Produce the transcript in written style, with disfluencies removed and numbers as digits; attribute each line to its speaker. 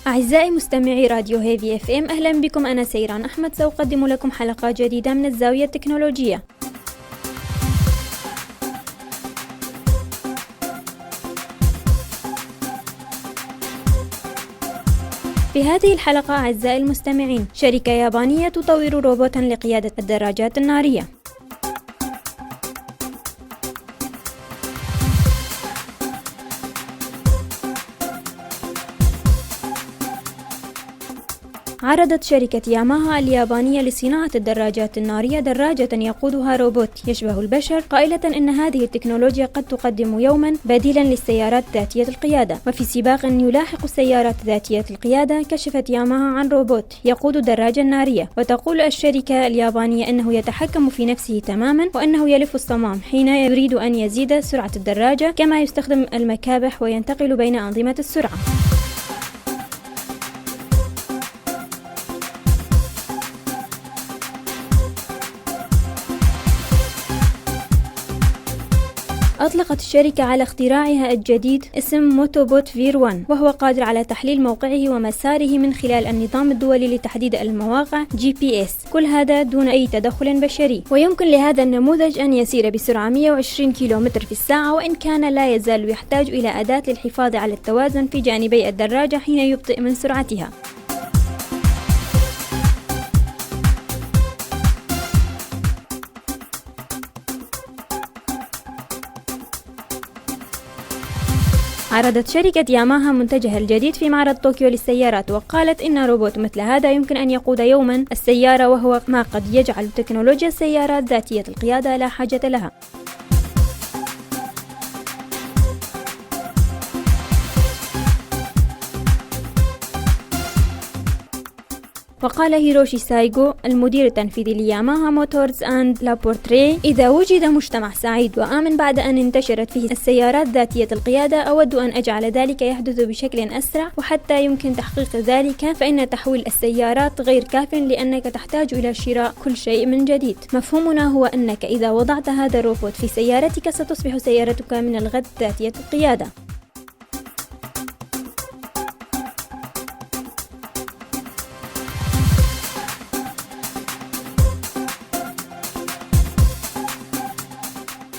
Speaker 1: أعزائي مستمعي راديو هيفي اف ام، أهلا بكم. أنا سيران أحمد، سأقدم لكم حلقات جديدة من الزاوية التكنولوجية. في هذه الحلقة أعزائي المستمعين، شركة يابانية تطور روبوتا لقيادة الدراجات النارية. عرضت شركة ياماها اليابانية لصناعة الدراجات النارية دراجة يقودها روبوت يشبه البشر، قائلة إن هذه التكنولوجيا قد تقدم يوما بديلا للسيارات ذاتية القيادة. وفي سباق يلاحق السيارات ذاتية القيادة، كشفت ياماها عن روبوت يقود دراجة نارية، وتقول الشركة اليابانية إنه يتحكم في نفسه تماما، وأنه يلف الصمام حين يريد أن يزيد سرعة الدراجة، كما يستخدم المكابح وينتقل بين أنظمة السرعة. أطلقت الشركة على اختراعها الجديد اسم موتوبوت فير 1، وهو قادر على تحليل موقعه ومساره من خلال النظام الدولي لتحديد المواقع GPS، كل هذا دون أي تدخل بشري. ويمكن لهذا النموذج أن يسير بسرعة 120 كيلومتر في الساعة، وإن كان لا يزال يحتاج إلى أداة للحفاظ على التوازن في جانبي الدراجة حين يبطئ من سرعتها. عرضت شركة ياماها منتجها الجديد في معرض طوكيو للسيارات، وقالت إن روبوت مثل هذا يمكن أن يقود يوما السيارة، وهو ما قد يجعل تكنولوجيا السيارات ذاتية القيادة لا حاجة لها. وقال هيروشي سايغو المدير التنفيذي لياماها موتورز أند لابورتري: إذا وجد مجتمع سعيد وآمن بعد أن انتشرت فيه السيارات ذاتية القيادة، أود أن أجعل ذلك يحدث بشكل أسرع، وحتى يمكن تحقيق ذلك فإن تحويل السيارات غير كاف، لأنك تحتاج إلى شراء كل شيء من جديد. مفهومنا هو أنك إذا وضعت هذا الروبوت في سيارتك، ستصبح سيارتك من الغد ذاتية القيادة.